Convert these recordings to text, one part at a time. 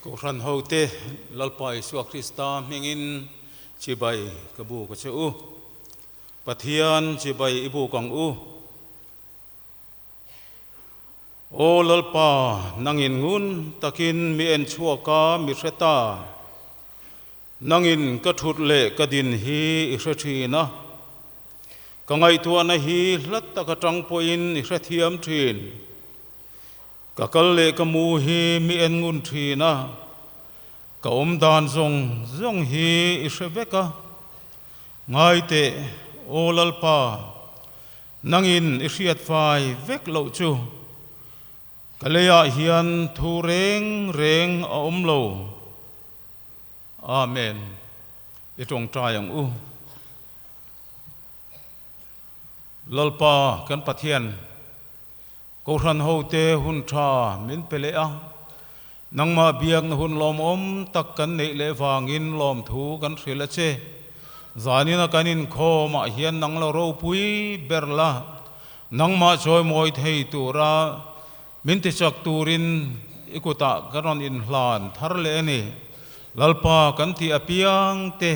Cô răn hậu tê lalpai suak Krista mingin chỉ bay kabu ko cheu Pathian chỉ bay ibu kang u o lalpa nangin ngun takin mi en chuaka mi reta nangin ka thut le ka din hi na ka ngai tua na hi lat ta ka tang poin i thiam thin ka kal le ka mu hi mi en ngun thina ka dan zong hi i veka ngai te o lalpa nangin i riat fai vek lo chu ka leya hian thu reng a lo amen i tong tayang u lalpa kan pathian ko ran ho te hun tha min pele a nangma biak na hun lom tak kan nei le wangin lom thu kan thrila che zanina kanin kho ma hian nang lo ro pui berla nangma choi moi thei tura min ti chak turin ikuta karon in hlan thar le ni lalpa kan ti apiang te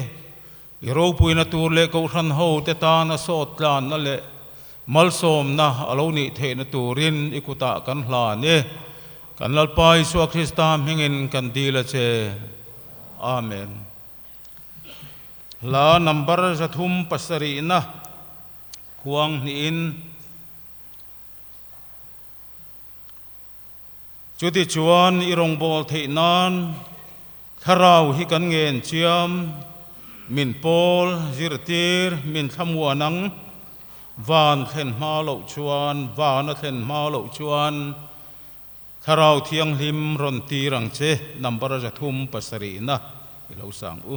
i ro pui na tur le ko ran ho te ta na sot tlan na le malsom na alo ni the na turin ikuta kan hlan e kan lalpai suak Krista hingin kan dila che amen la number zathum pasari na kuang ni in chuti chuan irong bol thei nan tharau hi kan ngen chiam min pol zirtir min thamwanang van khen ma lo chuan van a khen ma lo chuan tharau thiang lim ron ti rang che number zathum pasari na ilo sang u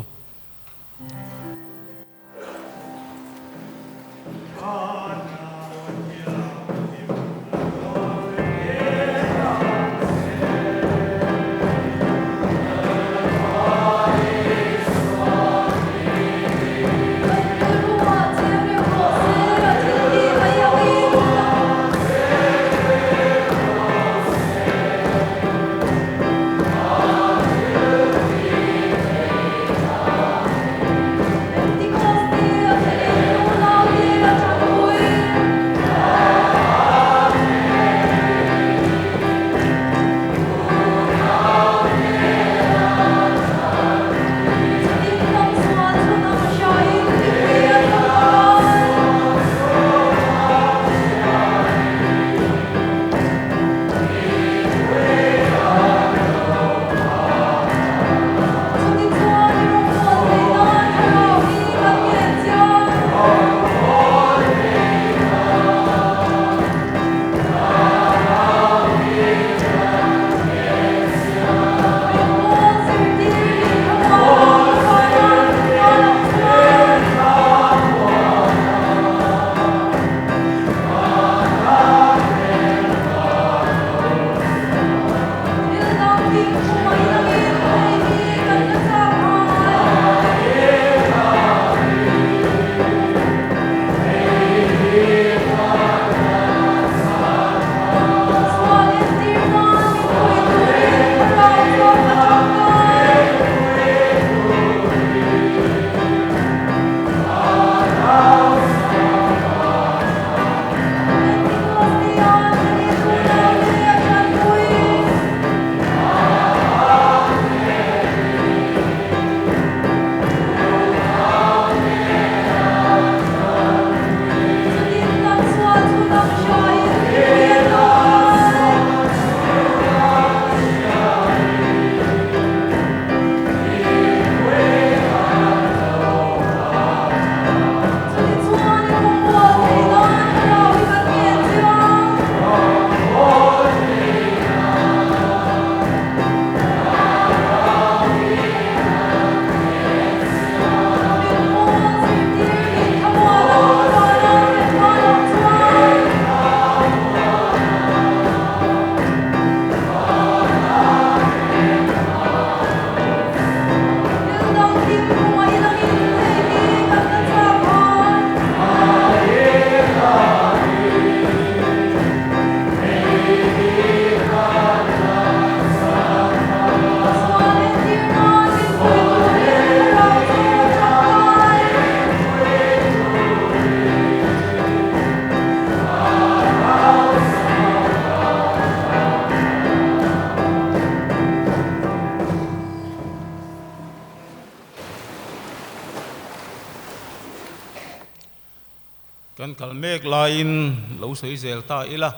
กันกัลเมกลายน์เราใส่เซลตาอีละ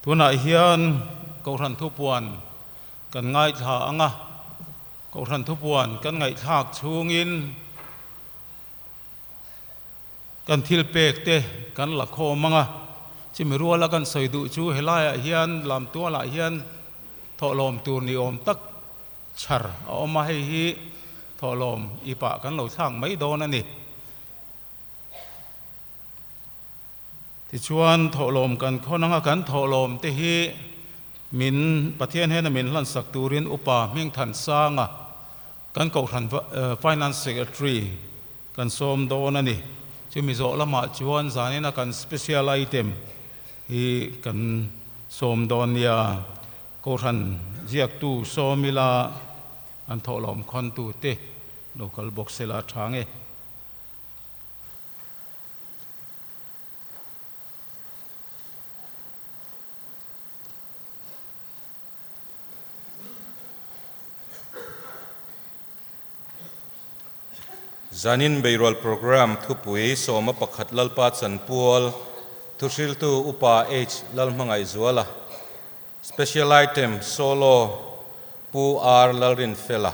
ทุนายเฮียนกรันทุปวนกันง่ายท่าอ่ะกรันทุปวนกันง่ายทากชูงินกันทิลเปกเตกันหลักโคมังอ่ะที่ไม่รู้แล้วกันใส่ดูชูเฮลัยเฮียนลำตัวละเฮียนทอลมตูนิอมตักชาร์เอามาให้ฮีทอลมอีปะกันเราช่างไม่โดนนั่นนี่ที่ชวนทอลมกันคนนั่งกันทอลมที่ฮีมินประเทศให้นมินลันสักตูรินอุปาเมียงทันสร้างอ่ะกันกทันfinance secretary กันสมโดนนั่นนี่จะมีโซละมาชวนสานี่นะกัน special item ฮีกันสมโดนยากทันเจียกตูโซมิลาอันทอลมคนตูเต local box เซลาทางเอZanin Beirol Program Thupui Soma Pakhat Lalpa Chanpual Thuhriltu Upa H Lalhmangaihzuala Special Item Solo Pu R Lalrinfela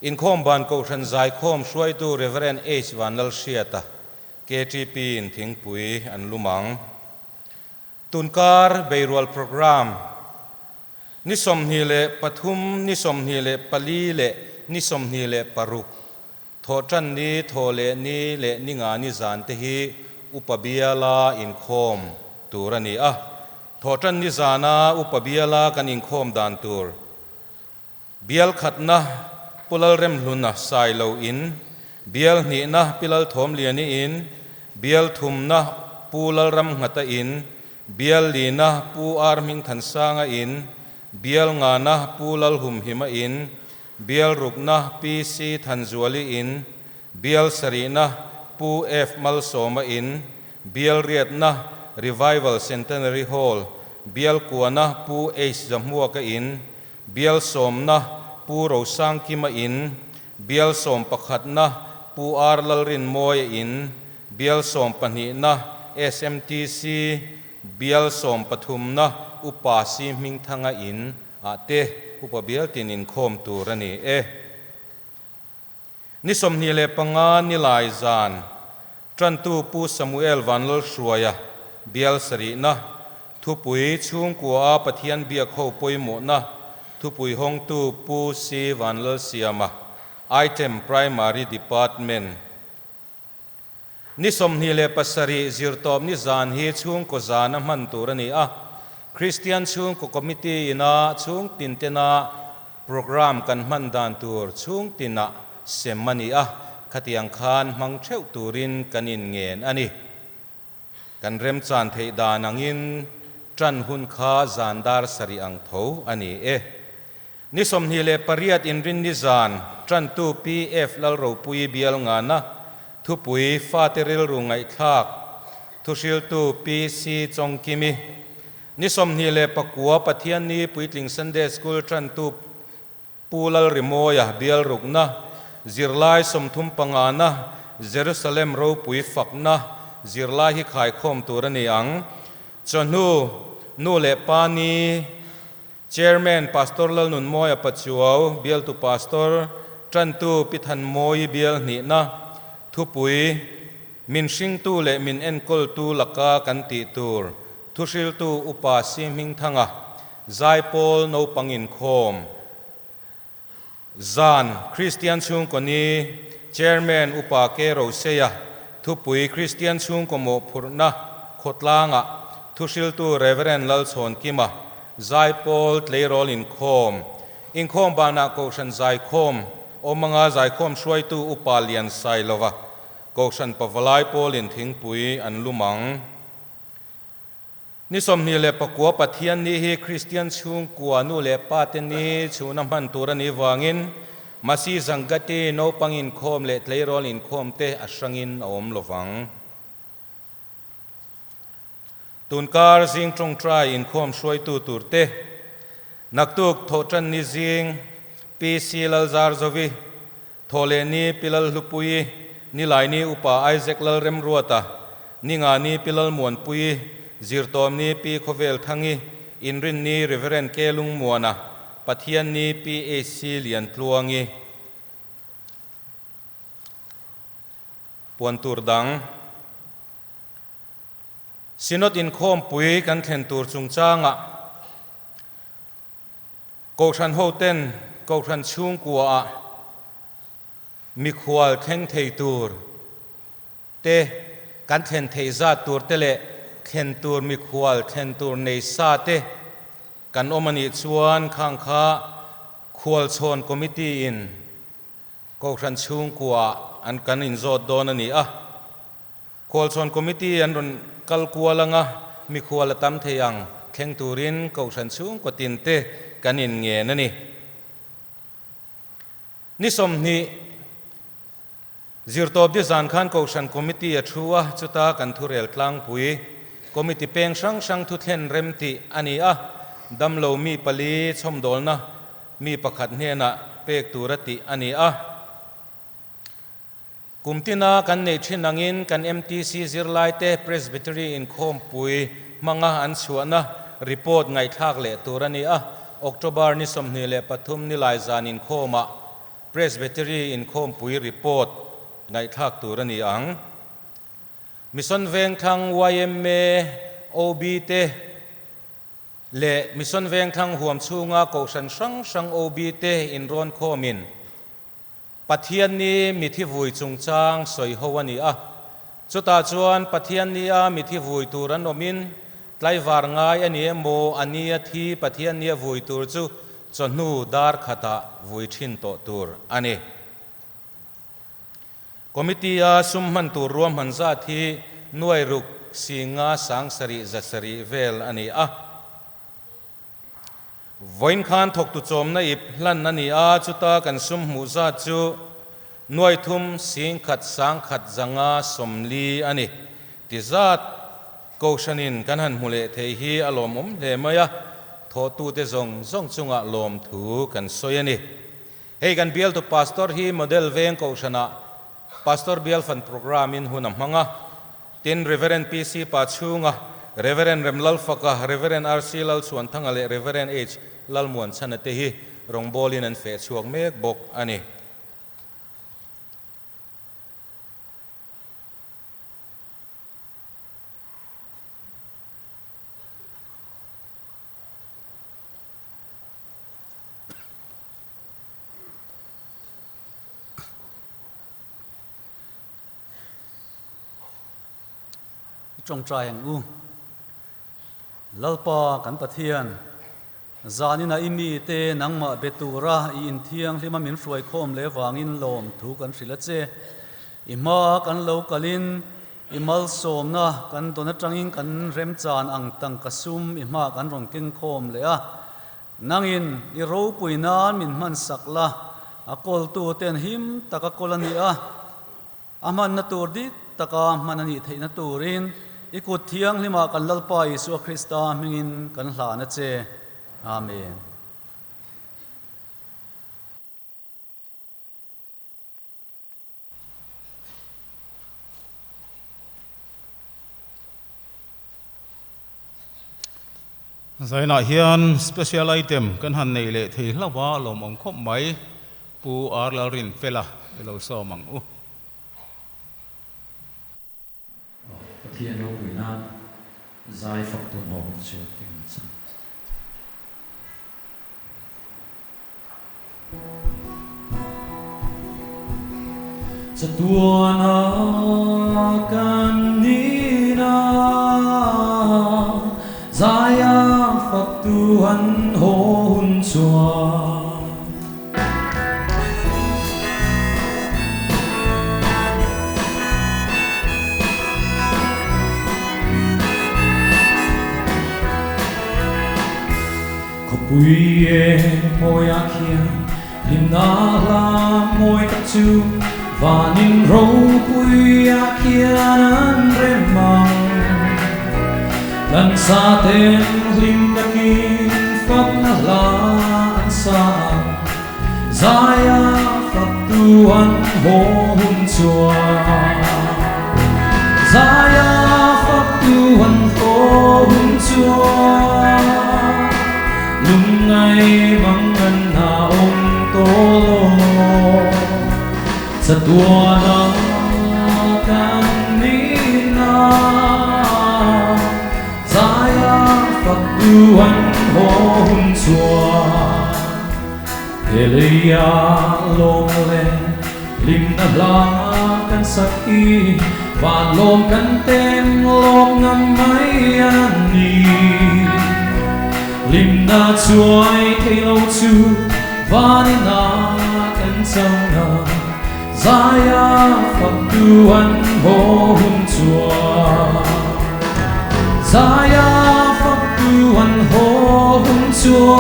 Inkhawm ban ko than zai khawm Hruaitu Reverend H van Lalsiata KTP in Thingpui an Lumang Tunkar Beirol Program Nisom hile Pathum Nisom hile Palile Nisom hile Paruk Thotan ni thole ni le ninga ni zan te hi upabiala Inkhawm turani a thotan ni zana upabiala kan Inkhawm dan tur bial khatna pulal rem hluna sailo in bial ni na pilal thom liani in bial thumna pulal ram ngata in bial lina pu arming thansanga in bial ngana pulal hum hima in bial rukna PC Thanzuali in bial sarina pu F Malsoma in bial riatna Revival Centenary Hall bial kuana pu H Jamhuaka in bial somna pu Rosang Kima in bial som pakhatna pu R Lalrin Moy in bial som panhina SMTC bial som pathumna Upa Siming Thanga in ate upabial tin Inkhawm turani nisom nile panga nilai zan trantu pu Samuel van Lalzuala bial sarina thupui chung kwa pathian biak ho poimo na thupui hong tu pu si van Lalsiama item primary department nisom nile pasari zirtom ni zan hi chung ko zana man turani Christian chung ko committee ina chung tintena program kan mandan tur chung tina semani khatiang khan mangtheu turin kanin ngen ani kan rem chan thei danangin tran hun kha zandar sari ang tho ani nisom hile pariat in rin ni zan tran tu PF lal ro pui bial ngana thupui fateril rungai thak Thuhriltu PC chongkimi nisom hile pakua Pathianni Puitling Sunday School trantu pulal rimoya bial rukna zirlai somthum pangana Jerusalem ro pui fakna zirlai hi khai khom turani ang chonu nu le pani chairman pastor lal nun moya pachuaw bial tu pastor trantu pithan moi bial ni na thupui min sing tu le min enkol tu laka kan ti tur Thuhriltu Upa Siming Thanga Zai Paul no pangin khom Zan Christian chung koni chairman Upa ke Roseya thupui Christian chung komo phurna khotlanga Thuhriltu Reverend Lalson Kima Zai Paul tleirol Inkhawm bana koshan Zai khom omanga Zai khom Hruaitu Upa lian sailova koshan pavalai Paul in Thingpui an Lumang nisom ni le pakua Pathianni hi Christian chung kwa nu le pateni chuna man turani wangin masi zangati no pangin khom le tleirol Inkhawm te asrangin om lovang tunkar zing trong trai Inkhawm Hruaitu turte naktuk thotran ni zing PC Lalzar zovi tholeni pilal lupui ni lai ni upa Isaac Lalrinfela ni nga ni pilal muan pui zirtom ni pi khovel thangi inrin ni reverend kelung muana Pathianni Upa H lian tluangi puan tur dang sinot Inkhawm pui kan thlen tur chung changa ko than ho ten ko than chung kwa mi khwal theng thei tur te kan thlen thei za tur te le thlen tur mi khwal thlen tur nei sa te kan omani chuan khang kha khwal chhon committee in ko than chung kwa an kan in zot don ani a khwal chhon committee an ron kal kualanga mi khwal tam theiang theng turin ko than chung ko tin te kan in nge nani ni som ni zirtob di zan khan ko than committee a thua chuta kan thurel tlang pui committee peng sang sang thu thlen remti ani a damlo mi pali chomdolna mi pakhat hena pek turati ani a kumtina kan nei thinangin kan MTC zirlaite presbytery Inkhawm pui manga an chuana report ngai thak le turani a October ni somni le pathum ni lai zan Inkhawm a presbytery Inkhawm pui report ngai thak turani ang mission veng thang YMA OB te le mission veng thang huam chunga ko san sang sang OB te in ron khomin Pathianni mi thi vui chung chang soi ho ani a chuta chuan Pathianni a mi thi vui tur an omin tlai var ngai ani emo ania thi Pathianni a vui tur chu chonu dar khata vui thin to tur ani committee a summan tur ruam hanza thi nuai ruk singa sangsari zasari vel ani a voin khan thok tu chom na ip hlan ani a chuta kan sum mu za chu nuai thum sing khat sang khat zanga somli ani ti zat ko shanin kan han mule thei hi alom le maya tho tu te zong chunga lom thu kan soi ani hei kan bial to pastor hi model veng ko shana pastor bial fan program in hunam hanga tin reverend PC pachunga reverend remlal faka reverend RC Lalzuala thangale reverend H lalmuan sanate hi rongbolin an fe chuak mek bok ani trong trai ang u lalpa kan pathian zanina imi te nangma betura I in thiang hlima min Hruaikhawm le wangin lom thu kan hrila che ima kan lo kalin imal somna kan dona tangin kan rem chan ang tang kasum ima kan ron king khom le a nangin I ro puina min man sakla akol tu ten him takakolani a aman na tur di taka manani theina turin ikut thiang lima kan lalpa Jesu Krista mingin kan hlana che amen zaina hian special item kan han nei le thei hlawa lom om khop mai pu ar Lalrinfela lo so mang u Thiên hậu quỷ nan giải phật tuần hộ siêu kinh sanh sa tuần akan nina giải phật tuần hộ hun chua Quy môi akhia lim na la môi các chu và nin râu quy akhia nan remang lần xa tên lim na kin pháp na la an sa zaya pháp tu tuan ho hun chua Zaya phật tuan ho hun chua Lung ngay mang ngân na ông tô lô Sa tua na kan ni na Zaya phật tuan ho hun chua Elia lom le lim na lang kan sakhi và lom kan tem lom ngam mai ani lim na chuai thei lo chu và ni na kan chang na Zaya phật tuan ho hun chua Zaya phật tuan ho hun chua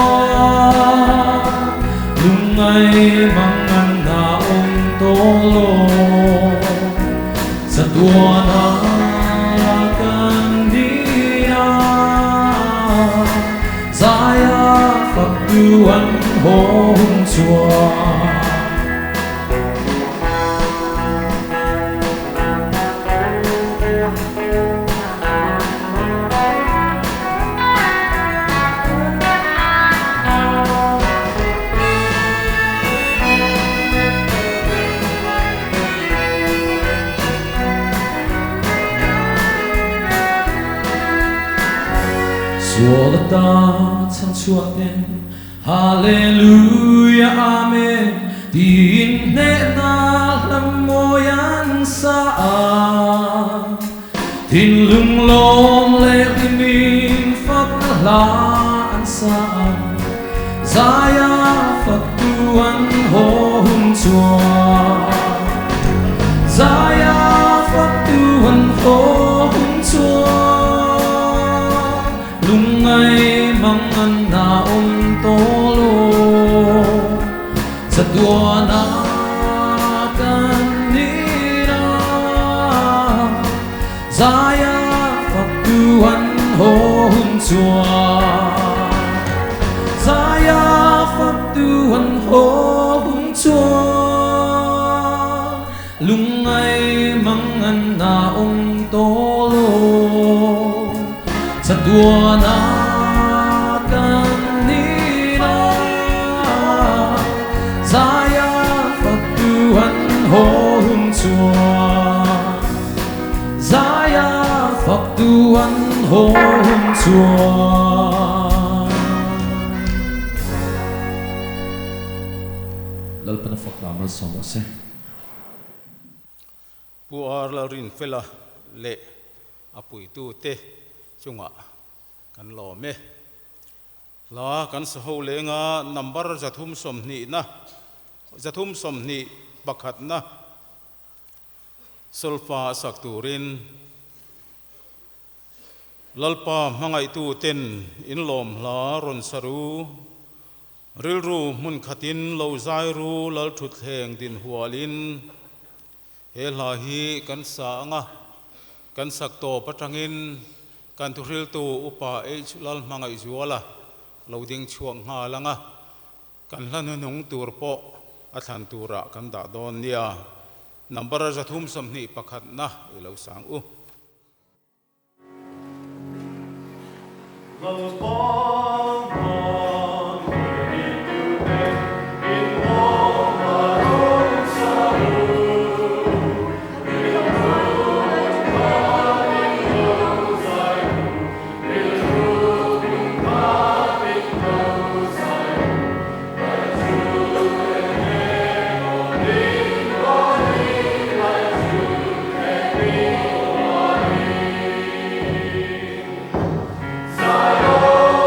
Lung ngay mang ngân na ông tô lô Sa tua na kan đi na Zaya phật tuan ho hun chua Chúa ta chân Chúa tên Hallelujah Amen tin nè na lâm môi an sa tin lung lom lệ min phật la an sa Zaya phật tuan ho hun chua Zaya phật tuan ho hun chua Lung ngay mang ngân na ông tô lô Sa tua na kan ni na Zaya phật tuan ho hun chua Zaya phật tuan ho hun chua Lung ngay mang ngân na ông tô lô Sa tua na kan ni na Zaya phật tuan ho hun chua Zaya phật tuan ho hun chua Lalpan phật làm xong rồi Puar Lalrinfela le Hruaitu te chunga kan lo me la kan sa ho le nga number jathum som ni pakhat na sulfa sakturin lalpa mangai tu ten in lom la ron saru rilru mun khatin lo zai ru lal thut heng din hualin he la hi kan sa nga kan sak to patangin kan Thuhriltu Upa H Lalhmangaihzuala loading chuang nga langa kan lanunung tur po athan tura kan da don nia number jathum samni pakhat na ilo sang u Zion.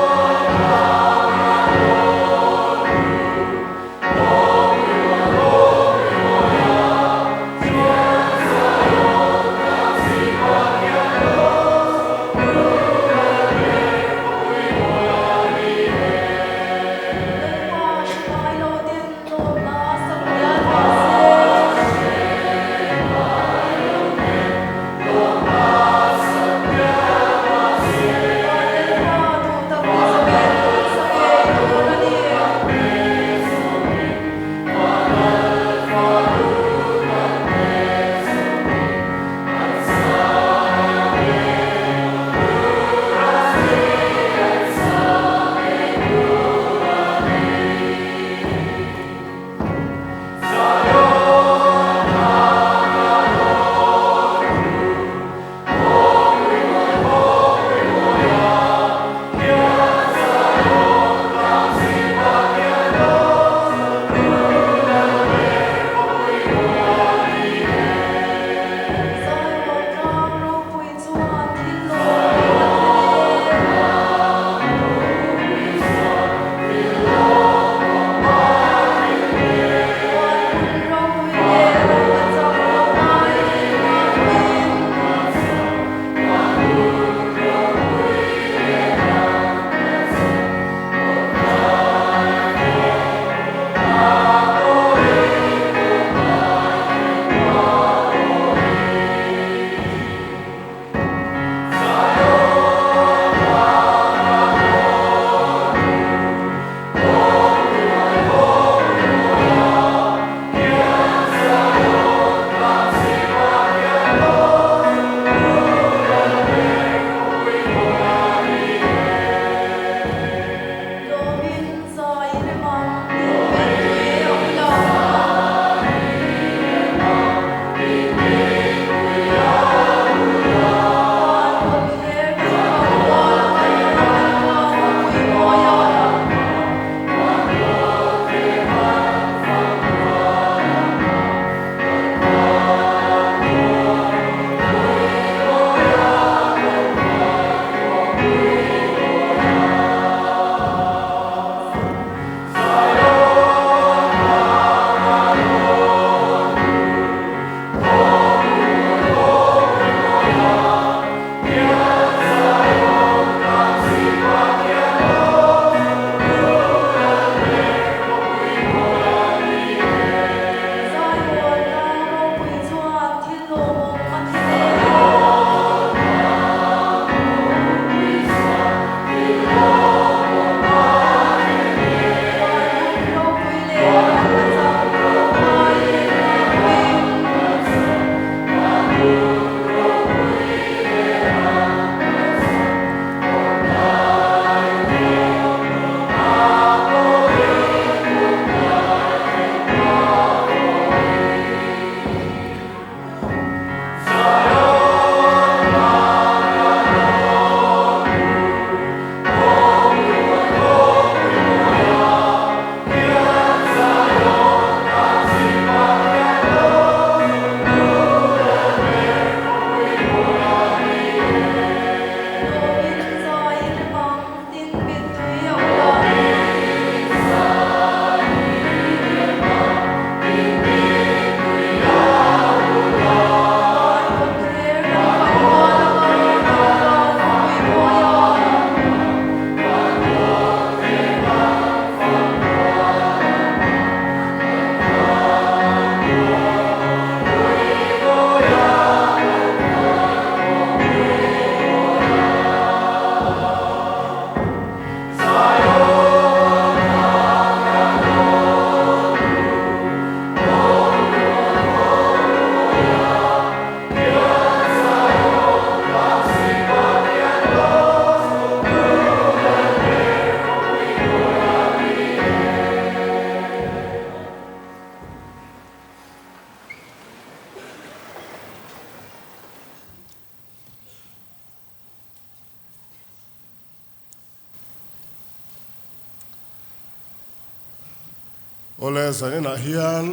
ole zanina hian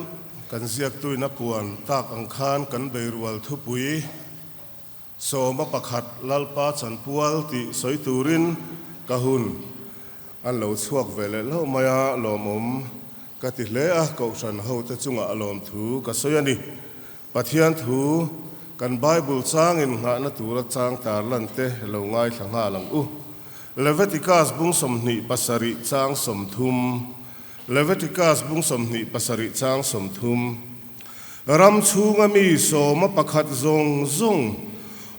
kan ziak tu na puan tak angkhan kan beirual thupui soma pakhat lalpa chanpual ti soiturin kahun an lo chuak vele lo maya lomom ka ti hle a ko san ho te chunga alom thu ka soyani pathian thu kan bible chang in nga na tura chang tar lan te lo ngai thanga lang u Leviticus bung somni pasari chang somthum Leviticus bung somni pasari chang somthum ram chunga mi soma pakhat zong zong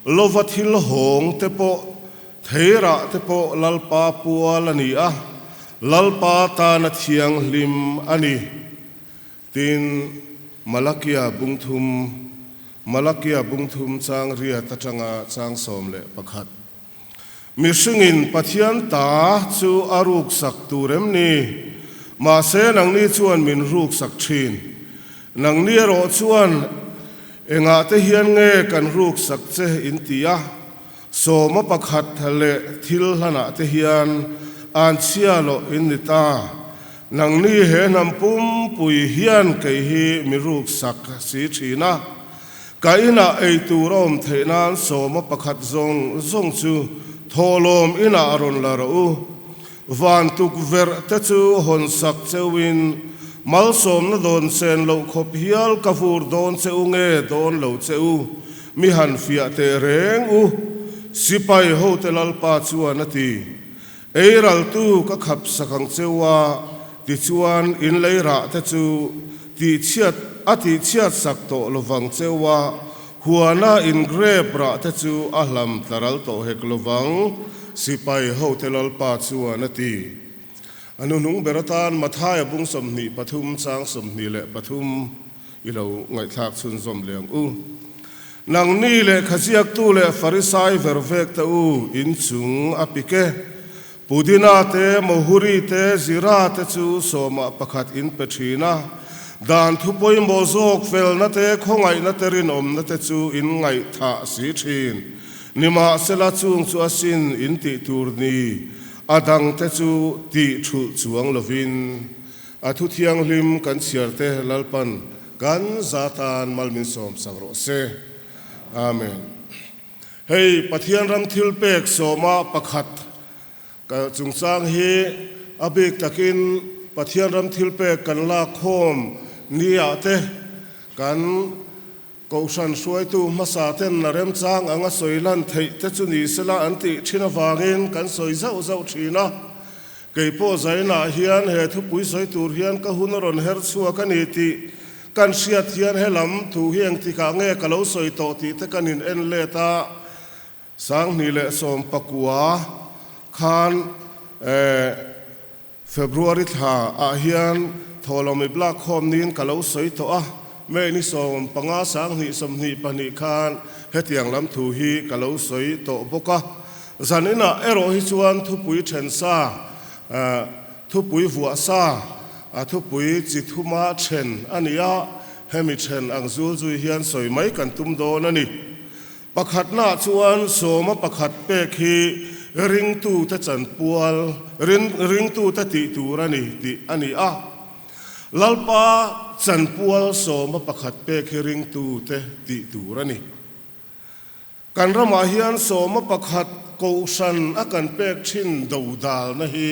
lovathil hong te po theira te po lalpa pual ani a lalpa ta na thiang lim ani tin malakia bungthum chang ria ta changa chang som le pakhat mi singin pathian ta chu aruk sak turem ni ma se nang ni chuan min ruk sak thin nang ni ro chuan enga te hian nge kan ruk sak che in tia soma pakhat thale thil hana te hian an chia lo in nita nang ni he nam pum pui hian kai hi mi ruk sak si thina kaina ei turom theinan soma pakhat zong chu tholom ina aron la ro van tuk ver te chu hon sak chewin mal som na don sen lo khop hial ka fur don cheu nge don lo cheu mi han fia te reng u sipai ho te lalpa chuan ati eiral tu ka khap sakang chewa ti chuan in leira te chu ti chiat sak to lovang chewa huana in grep ra te chu ahlam taral to hek lovang sipai ho te lalpa chuan ati anu nung beratan mathai bung somni pathum chang somni le pathum ilo ngai thak chun zom leng u nang ni le khaziak tu le farisai vervek ta u in chung apike pudina te mohuri te zira te chu soma pakhat in petrina dan thupoi mozok fel na te khongai na terin om na te chu in ngai tha si thin nima sela chung chu asin in ti turni adang te chu ti thu chuang lovin athu thiang lim kan siarte lalpan kan zatan malmin som sagro se amen hey pathian ram thil pek soma pakhat ka chungchang hi abik takin pathian ram thil pek kan la khom nia te kan Hruaitu Hruaitu masa ten na rem chang anga soilan thei te chu ni sela anti thina wangin kan soi zau thina keipo zaina hian he thu pui soi tur hian ka hunaron her chua kan ti kan siat hian helam thu hiang ti ka nge ka lo soi to ti te kanin en le ta sang ni le som pakua khan February tha a hian tholomi black home nin ka lo soi to a me ni som panga sang ni som ni pani khan hetiang lam thu hi ka lo soi to boka zanina ero hi chuan thu pui then sa thu pui vua sa thu pui chi thuma then ania hemi then ang zul zui hian soi mai kan tum do na ni pakhat na chuan soma pakhat pe khi ring tu ta chan pual ring tu ta ti turani ti ani a lalpa chan pual soma pakhat pe khi ring tu te ti turani kan rama hian soma pakhat ko san akan pek thin do dal na hi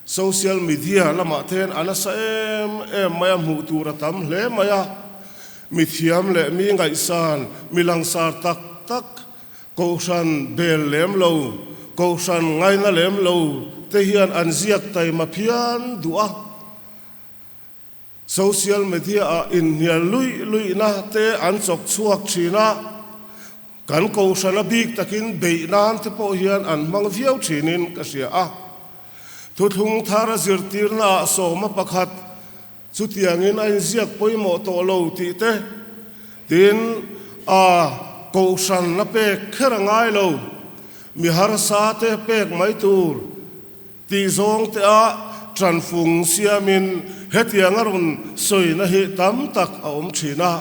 social media lama then anasa em maya mu tura tam hle maya mi thiam le mi ngai san mi langsar tak ko san bel lem lo ko san ngai na lem lo te hian an ziak tai ma phian dua social media a in nia lui na te an chok chuak thina kan ko sana big takin be nan te po hian an mang viau thinin ka sia a thu thung thara zirtir na so ma pakhat chutiangin an ziak poimo to lo ti te tin a ko san na pe kherangai lo mi har sa te pek mai tur ti zong te a tranfung siamin hetiangarun soi na hi tam tak a om thina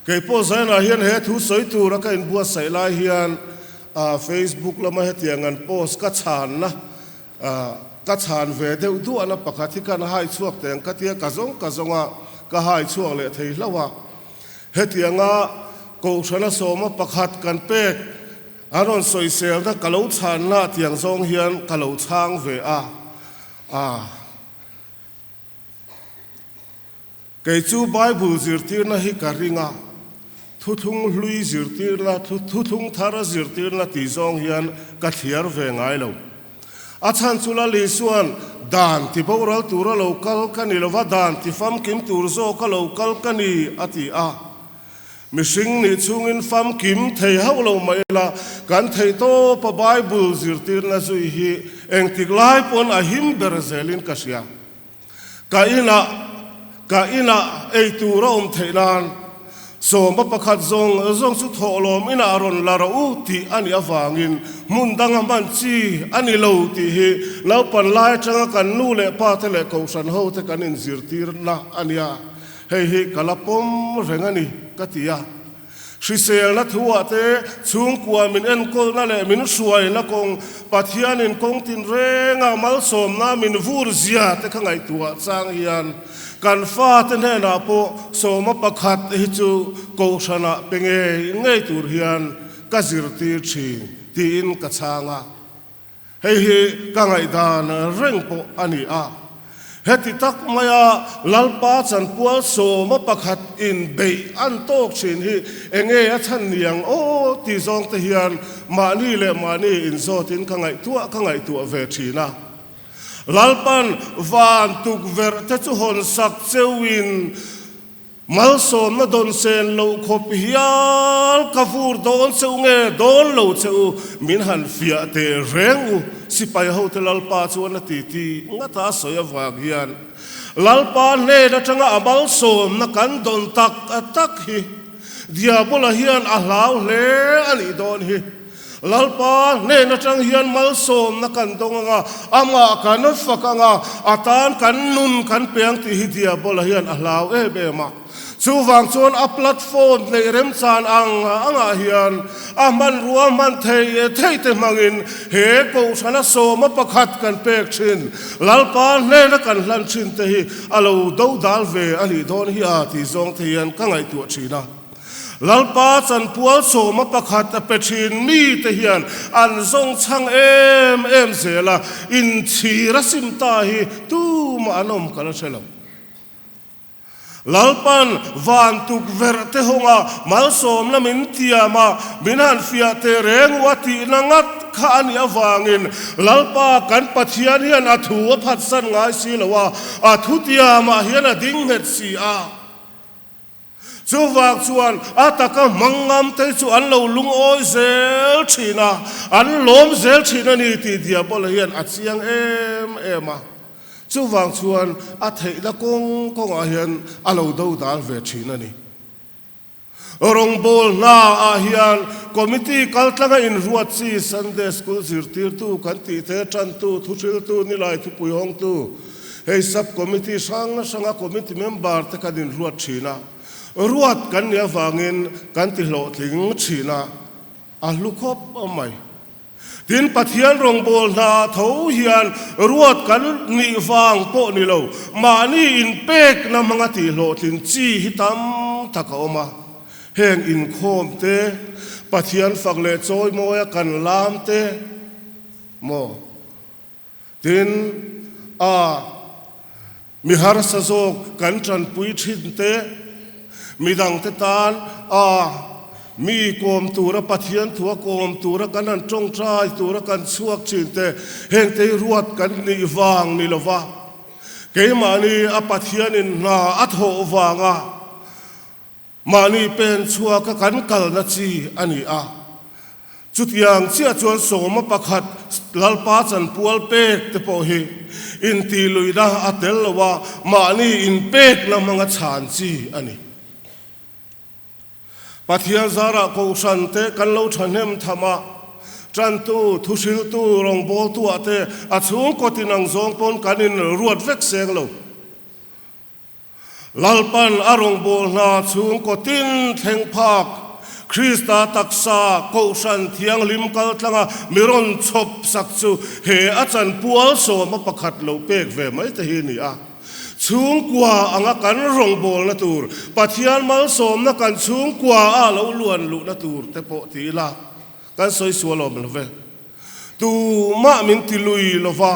keipo zaina hian he thu soi tur ka in bua sai lai hian Facebook lama hetiangan post ka chan na ก็ชานเวเดวดูอันปะคัดที่กันหายช่วงแต่งก็เทียกะซงอ่ะก็หายช่วงเลยทีละว่าเฮตียงอ่ะกูชนะสมปะคัดกันเป็กอารอนสวยเซลถ้ากะลูชานน่าเตียงซงเฮียนกะลูช้างเวเกยจูไบเบิลจิรตีนะฮิการิงะทุทุงลุยจิรตีนะทุทุงทาราจิรตีนะตีซงเฮียนกัทเฮียร์เวงไงเราอาจารย์สุลาลิส่วนด่านที่พวกเราตัวเราคัลกันนี่เราว่าด่านที่ฟัมกิมตัวโซก็เราคัลกันนี่อติมิสิงนี่ช่วงอินฟัมกิมเทหาเราไม่ละการเทโตปะไบเบิลจิรตีนะสุยฮีเองติกไลปอนอาหิมเบรเซลินกัสยากาอินะไอตัวเราเทนานสมบัติขัดซงสุดโหลมอินารอนลารูที่อันนี้ฟังอินมุนดังมันจีอันนี้เราที่เฮเราปันไล่จังกันนู่นเล่ป้าเทเลกสันเฮาเทกันอินซิรตีร์นะอันนี้เฮ้กลับปมเร่งอันนี้กัตยาชิเซลนัทหัวเตชุงกัวมินเอ็นโกนั่นแหละมินสวยนะคงปัทยานินคงตินเรงามัลสมนะมินวูร์เซียเตข้างไอตัวจางเฮียนกันฟ้าเตนเฮนาโปสมปะขัดฮิจูโกชนะเป็นไงตูเฮียนกัจิรตีชีตีอินกัจางะเฮ้กังไอดานเร่งโปอันนี้เฮติตักมายาลัลปาจันปัวโสมปะขัดอินเบยอันโตกชินฮีเองชันเนียงโอตีซองเทียนมานี่เลมานี่อินโซตินข้างไงตัวเวชีนะลัลปันวานตุกเวรเตจุฮอนสักเซวินมัลสมนะโดนเซนโลคบฮิอาลกาฟูร์โดนเซอุเงโดนโลเซอุมินหันฟิอาเตเรงอุสิไปเฮาเตลัลปาชวนตีงะตาสอยวากยันลัลปาเนดจังอาบัลสมนะกันโดนตักฮิดิอาบุลาฮิอันอาลาวเลอันอีโดนฮิลัลปาเนนจังเฮียนมัลสมนักันตรงงาอามากันฟักงาอาตานกันนุนกันเปียงที่ฮิดีอาบุลาฮิอันอาลาวเบมาชูฟังชวนอัพลัดโฟนในเร็มซานอังเฮียนมันรัวมันเทเตมังอินเฮกูชนะโซมาประคัดกันเปกชินลัลปาเนนกันลันชินเตฮิอาลูดูดาลเวอันนี้โดนฮิอาที่ซองเทียนกังไอตัวชีนะลัลปาจันปัวโสมาประคัดเปชินมีเทียนอันทรงช่างเอ็มเสลาอินชีรสิมตาฮิตูมาอนมกันเชลมลัลปันวานตุกเวรเตหงามัลสมนามินเทียมามินันฟิอาเตเรงวัตินังัดข้านี่วางินลัลปากันปัทยานีนัทัวพัดสันงายสิลว่าทุติยามาเฮียนดิ้งเฮดซีจูวากชวนตะกมังงามเตจูอันเราลุงโอยเซลชีนาอันล้มเซลชีนานี่ตีเดียบลเฮียนอัดเสียงเอ็มจูวางชวนเทละกงเฮียนเราดูดาลเวชีนานี่รงบอลนาเฮียนคอมมิตี้กัลตั้งอินรัวซีซันเดย์สคูลซิร์ติร์ตูกันตีเทจันตูทุชิลตูนิลายทุปุยฮงตูเฮ้ซับคอมมิตี้สังคอมมิตี้เมมเบอร์ตะกันอินรัวชีนารัวกันเนี่ยฟังอินกันติโลถึงชีนาลูกคบไม่ดินปัทยันรงบอลนาเท้าเฮียนรัวกันนี่ฟังโปนี่เรามานี่อินเป็กนำมังติโลถึงจีฮิตามตะกอมาแห่งอินโคมเตปัทยันฝักเลโจยโมยกันลามเตโมดินมิฮาร์สโซกันจันปุยชินเตมีดังเตตานมีโกมตัวระปัทยันทัวโกมตัวระกันนั่นจงใจตัวระกันสวกชินเตเฮงเตรวดกันนี่วางนี่ละวะเกมานี่ปัทยันินนาอัทโหวางมานี่เป็นชัวกันกัลนัจีอันนี้จุดอย่างเชี่ยจวนสมประคัดลัลปาจันปัวเป็กเตโปเฮอินตีลุยดาอัตเตลว่ามานี่อินเป็กละมังชานจีอันนี้ปัทยาซาระโกชันเตกันเลาชันเฮมธรรมะจันตูทุชิลตูรองโบตัวเตชูงกตินังซองปนกันินรวดเวกเซงโลลัลปันอารองโบนาชูงกตินเทงพากค คริสตาตักษาโกสันเทียงลิมกัลตั้งมิรอนชบสักจูเฮอาจารย์ปัวโสมาประคัดโลเปกเวไม่จะหินี่ช่วงกว่าอังกันรองบอลนะตูร์ปัทยานมาสมนักกันช่วงกว่าเราล้วนลุนะตูร์แต่ปกติละกันสวยสวยลมเลยตูมามินติลุยลวา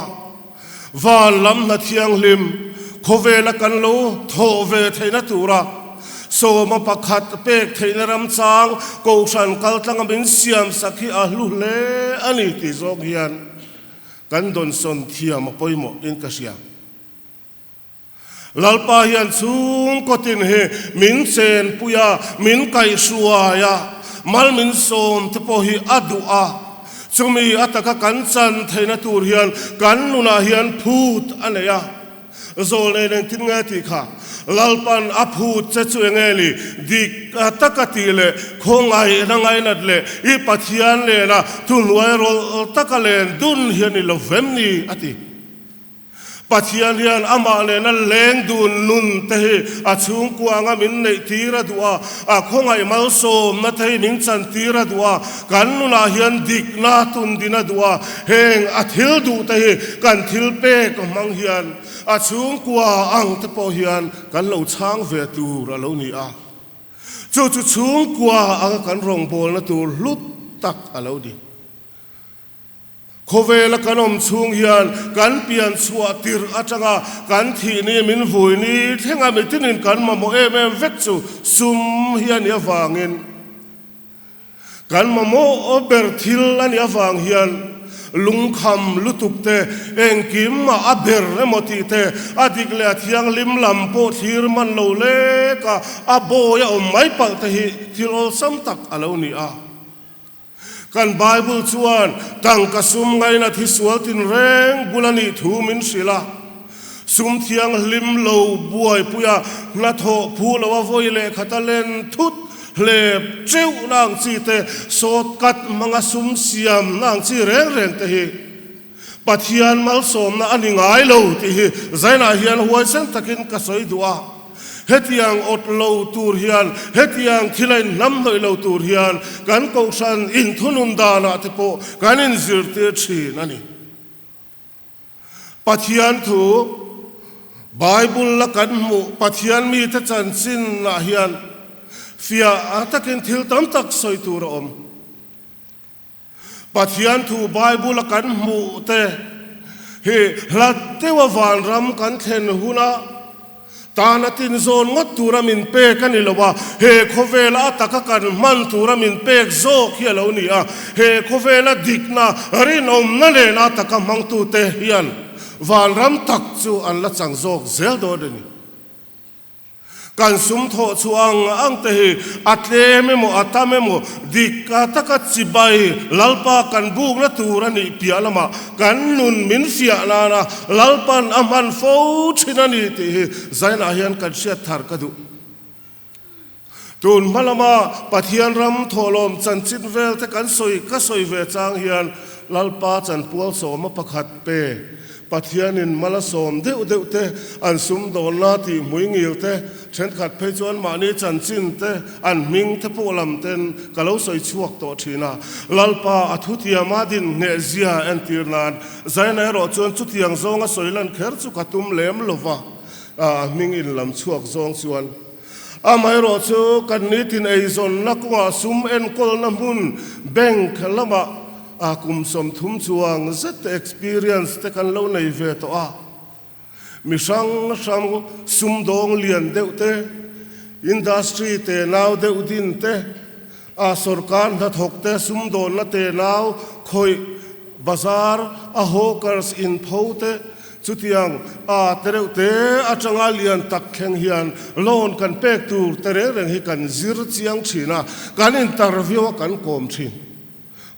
วาลำนัดยังลิมโคเวลกันโลโทเวเทนะตูระโซมาประคัดเป็กเทนรำจางโกชันกัลตั้งเป็นเสียมสักที่ลุเลอันนี้ที่จงเฮียนกันโดนสนเทียมปอยโมอินกัสยาลัลปายันซุงก็ตินเฮมินเซนปุยามินไกชัวยามัลมินโซมทปหิอดุอาจงมีอัตกะกันจันเทนตูเฮียนกันนุนาเฮียนพูดอันเนียโซเลนทินเงติค่ะลัลปันอพูดจะช่วยเงลีดิกตะกติเลคงไงนังไงนัดเลอีปัทยานเลนะทุนไวโรตะกะเลนดุนเฮียนิลเวมนีอติปัทยานเฮียนอามาเลนันเลงดุนนุนเตะอาชุงกวางมินในทีระดัวคงไงมาโซมนัดเตะมินจันทีระดัวกันนุนาเฮียนดิกนาตุนดินาดัวเฮงอาทิลดูเตะกันทิลเป้กมังเฮียนอาชุงกว่าอังตะปอเฮียนกันเหล่าช้างเวตูระเหล่านี้จู่ชุงกว่าอังกันรองโบลนะตูลุดตักเหล่าดีโคเวลกันอมชุงเฮียนกันเปลี่ยนสวติรอาจังกันทีนี้มินฟุยนี้เท่งามิตินินกันมาโมเอเมเวกซูซุมเฮียนยาฟังเงินกันมาโมอเบอร์ทิลลันยาฟังเฮียนลุงคำลุตุกเตเองกิมมาอับเบอร์เลมติเตอดิกเลที่ยังลิมลำโพธีรมันโลเลกะอับโบยาอมไม่ปักเตหิทิโลสัมตักอาเลวนี้กันไบเบิลชวนตั้งกระสุมไงนะที่สวดตินแรงบุลนิทูมินศิลาสุมเทียงลิมโลบวยปุยานาโทพูลว่าโวยเลขัตเลนทุดเล็บเจ้านางจีเตโสดกัดมังสุมเสียมนางจีแรงแรงเตหิปัทยานมัลสมนะอันนี้ง่ายโลติหิใจน่าเฮียนหัวเส้นตะกินกระสอยดัวเฮติยังอดโลตูเฮียนเฮติยังที่ไรน้ำหน่อยโลตูเฮียนกันกงชันอินทุนุนดานาเตโปกันอินซิร์เตชีนั่นนี่ปัทยานถูไบเบิลละกันมุปัทยานมีทัจันสินนาเฮียนฟิอาอาตะกินทิลตัมตักสอยตูระอมปัทยานถูไบเบิลละกันมุเตเฮลัดเทววานรำกันเทนหุนาตานาตินโซนงดตูรามินเปกันนี่ละว่าเฮโคเวลาตะกันมันตูรามินเปกโซเฮียเหล่านี้เฮโคเวลาดิกนารินอมนั่นเลนาตะกันมังตูเตเฮียนวานรำตักจูอันละจังโซกเซลโดดนี่กันสุมโถชวงอังเตหิอัตเลเมโมอัตเมโมดิกาตะกัดจิบายลัลปากันบุกละตูรันิพิอาลมากันนุนมินฟิอานานะลัลปันอามันโฟชินันิติหิใจน่าเฮียนกันเชียทาร์กดุตูนมาลามาปัทยานรำโทลมจันจินเวลแต่กันสอยก็สอยเวจางเฮียนลัลปาจันปัวโสมาประคัดเปปัทยานินมาลาสมเดวเตอันสุมโดนนาทีมุยงิลเตเช่นขัดเพจวนมานีจันจินเตอันมิงเทปูลำเตนกะเลาสอยชวกโตชีนาลัลปาอัทุติยามาดินเนเซียเอนติรนานใจในรอจวนจุดยังซองสอยลันเคร์สุขตุมเลมลวะมิงอินลำชวกซองชวนไม่รอจูกันนิตินไอซอนนักว่าสุมเอ็นกอลน้ำมุนแบงค์ละมากุมสมทุมชวงเซต experience แต่กันเล่าในเวทมีช่างสุมดงเลียนเดวเตอินดัสทรีเตนาวเดวดินเตสุรการนัดหกเตสุมโดนนัดเตนาวคอยบาซาร์ฮอคเกอร์สอินพาวเตจุดยังเตเรวเตจังอาเลียนตักแข่งเฮียนโลนกันเป็กตูเตเรเรงให้กันซิร์เจียงชีนะกันอินเตอร์วิวกันโกมชี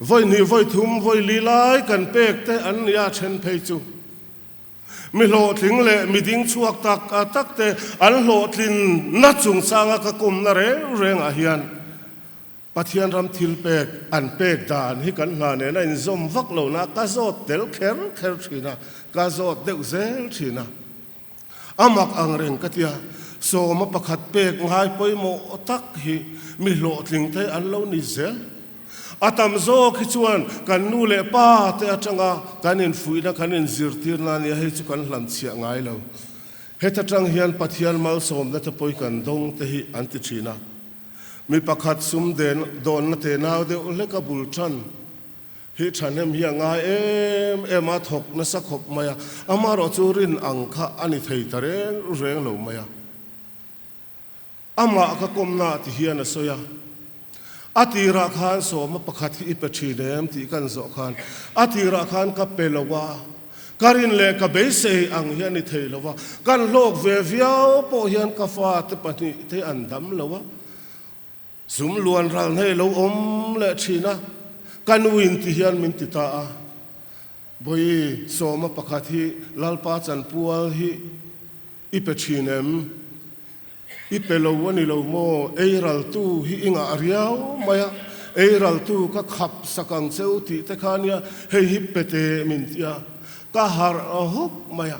วัยนี้วัยทุ่มวัยลีลายกันเป็กแต่อันยาเชนเพยจูมีโหลดถึงเละมีดิ้งชวกตักแต่อันโหลดลินนัดจุงสางกะกุมนาเรงอาเฮียนปัทยานรำทิลเป็กอันเป็กดานให้กันงานเนี่ยในซอมฟักเหล่านะกาโซเตลเคร์ชีนะกาโซเดวเซลชีนะอามักอังเรงกัตยา so ma pakhat pek ngai poimo tak hi mi lo tling the an lo ni zel atam zo khi chuan kan nu le pa te atanga kan in fuina kan in zirtir na ni he chu kan hlam chia ngai lo heta tang hian pathian mal som na te poi kan dong te hi anti china mi pakhat sum den don na te naw de le ka bul than hi thanem hi anga em a thok na sakhop maya amaro churin angkha ani thei taren reng lo maya ama ka komna ti hian soya atira khan so ma pakhat hi pachinem ti kan zo khan atira khan ka pelowa karin le ka beise ang hian ni thei lowa kan lok ve viao po hian ka fa te pani te andam lowa zum luan ral nei lo om le thina kan win ti hian min ti ta a boi so ma pakhat hi lalpa chan pual hi ipachinem ipelo wani lo mo eiral tu hi inga ariao maya eiral tu ka khap sakang cheu ti te khania hei hippete min tia ka har hok maya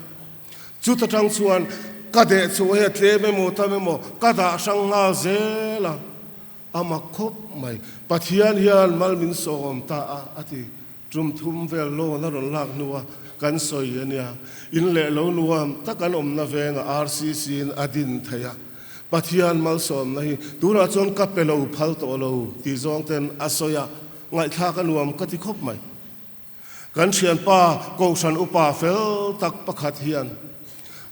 chu ta tang chuan ka de chu he tle me mo ta me mo ka da sang nga zela ama khop mai pathian hian mal min som ta a ati trum thum vel lo na ron lak nuwa kan soi ania in le lo nuam ta kan om na venga rcc in adin thaya pathian mal som nahi tuna chon ka pelo phal to lo ti zong ten asoya ngai tha ka nuam ka ti khop mai kan thian pa ko san upa fel tak pakhat hian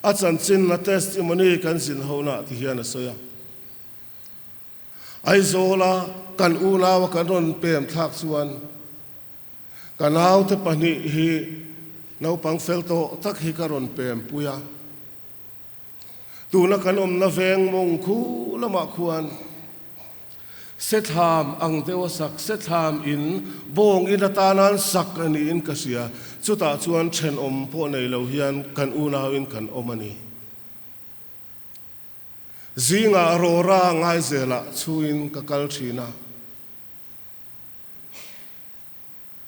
achan chin na testimony kan sin hona ti hian asoya ai zola kan ula wa kan ron pem thak chuan kanau te pani hi nau pang fel to tak hi ka ron pem puya tuna kan om na veng mong khu lama khuan setham ang dewa sak setham in bong in atanan sak ani in kasia chuta chuan chen om po nei lo hian kan una in kan omani zinga rora ngai zela chuin ka kal thina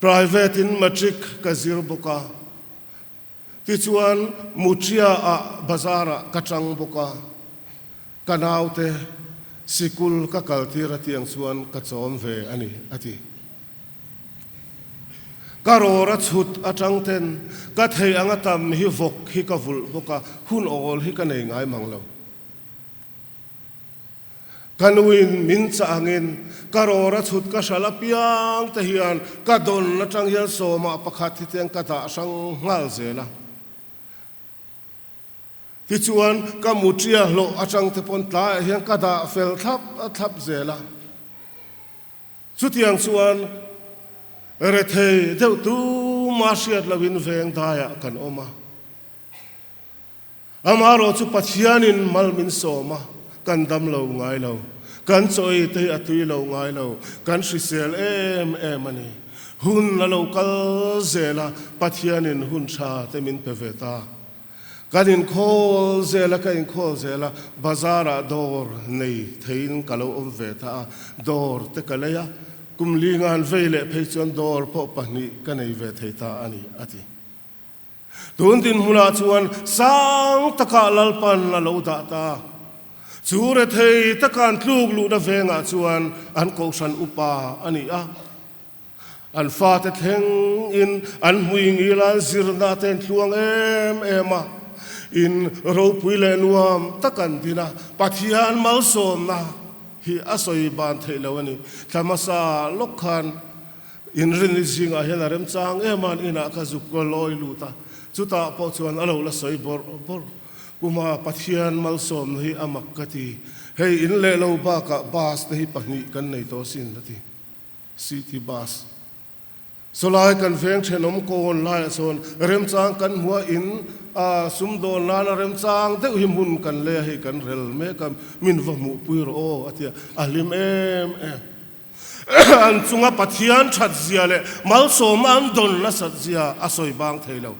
private in matric ka zir boka ti chuan mutia a bazara kachang boka kanaute sikul ka kaltira tiang chuan ka chom ve ani ati karora chut atang ten ka thei anga tam hi vok hi ka vul boka hun ol hi ka nei ngai manglo kanuin min changin karora chut ka shala piang te hian ka don na tang hian soma pakhat hi teng ka ta sang ngal zela ti chuan ka mutia lo atang te pon tla hian ka da fel thap zela chutiang chuan re thei deu tu ma siat lawin veng daya kan oma amaro chu pathianin malmin soma kan dam lo ngai lo kan choi te atui lo ngai lo kan sisel em ani hun la lo kal zela pathianin hun tha te min peveta kan in khol zela ka in khol zela bazara dor nei thein kalo om veta dor te kalaya kumli ngan veile pheichon dor po pani kanei ve theita ani ati tun din huna chuan sang taka lalpan la lo da ta chure thei takan tluk lu da venga chuan an ko san upa ani a an fa te theng in an muing ilan zirna ten tluang ema in ro puile nuam takan dina pathian mal som na hi asoi ban theilawani thamasa lokhan in rin zinga helarem chang eman ina ka zukko loi luta chuta po chuan alo la soi bor kuma pathian mal som hi amakati hei in le lo ba ka bas te hi pahni kan nei to sin lati city bus solai kan veng thenom kon lai son rem chang kan hua in sum don la rem chang te hi mun kan le hi kan rel me kam min va mu puir o atia alim em an chunga pathian that zia le mal som an don la sat zia asoi bang theilo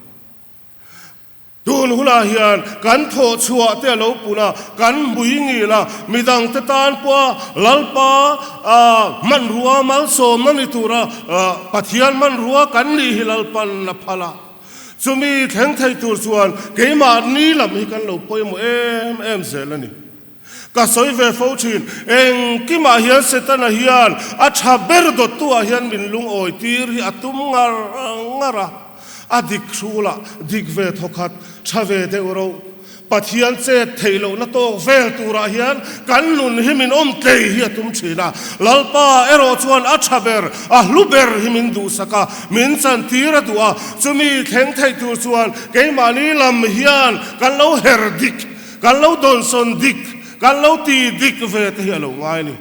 tun hula hian kan tho chua te lo puna kan buingi la midang te tan po lalpa man ruwa mal som na ni tura pathian man ruwa kan ni hilalpan na phala chumi theng thai tur chuan keima ni lam hi kan lo poimo em zelani ka soi ve fo thin eng ki ma hian setana hian a thaber dot tu a hian min lung oi tir hi atum ngara adik thula dik ve thokhat thave de ro pathian che theilo na to vel tura hian kan nun himin om tlei hi atum thina lalpa ero chuan a thaber a hluber himin du saka min chan tira tua chumi thleng thei tur chuan keimani lam hian kan lo herdik kan lo don son dik kan lo ti dik ve te hi lo ngai ni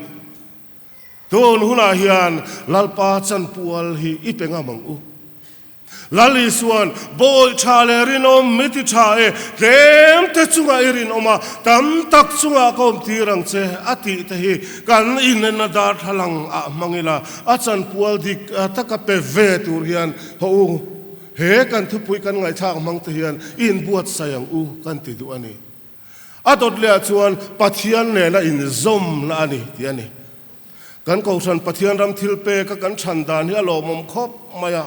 ton huna hian lalpa chan pual hi ipenga mang u lali suan boy chale rinom miti chae kem te chunga irin oma tam tak chunga kom tirang che ati te hi kan inna dar thalang a mangila achan pual dik taka pe ve tur hian ho he kan thu pui kan ngai thak mang te hian in buat sayang u kan ti du ani adot le chuan pathian ne na in zom na ani ti ani kan ko san pathian ram thil pe ka kan than dan hi lo mom khop maya